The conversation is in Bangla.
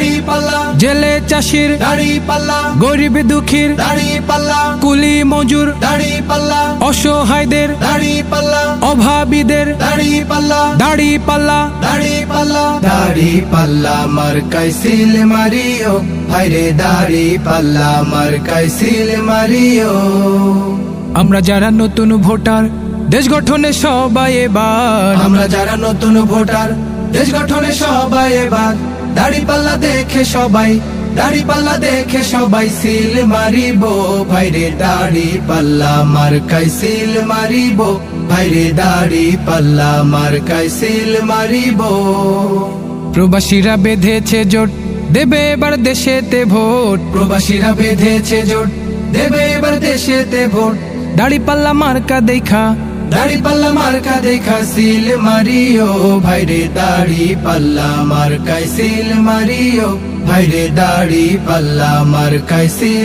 দাড়ি পাল্লা, জেলে চাষির দাড়ি পাল্লা, গরিব দুঃখীর দাড়ি পাল্লা, কুলি মজুর দাড়ি পাল্লা, অসহায়দের দাড়ি পাল্লা, অভাবীদের দাড়ি পাল্লা, দাড়ি পাল্লা। দাড়ি পাল্লা, দাড়ি পাল্লা মার্কায় সিল মারিও ভাইরে, দাড়ি পাল্লা মার্কায় সিল মারিও। আমরা যারা নতুন ভোটার দেশ গঠনে সবাই এবার, আমরা যারা নতুন ভোটার দেশ গঠনে সবাই এবার, দাড়ি পাল্লা দেখে সবাই, দাড়ি পাল্লা দেখে সবাই সিল মারিব ভাইরে, দাড়ি পাল্লা মার্কায় সিল মারিব ভাইরে, দাড়ি পাল্লা মার্কায় সিল মারিব। প্রবাসীরা বেঁধেছে জোট দেবে এবার দেশেতে ভোট, প্রবাসীরা বেঁধেছে জোট দেবে এবার দেশেতে ভোট, দাড়ি পাল্লা মার্কা দেখা, দাড়ি পাল্লা মার্কা দেখা সিল মারিও ভাইরে, দাড়ি পাল্লা মার্কায় সিল মারিও ভাইরে, দাড়ি পাল্লা মার্কায় সিল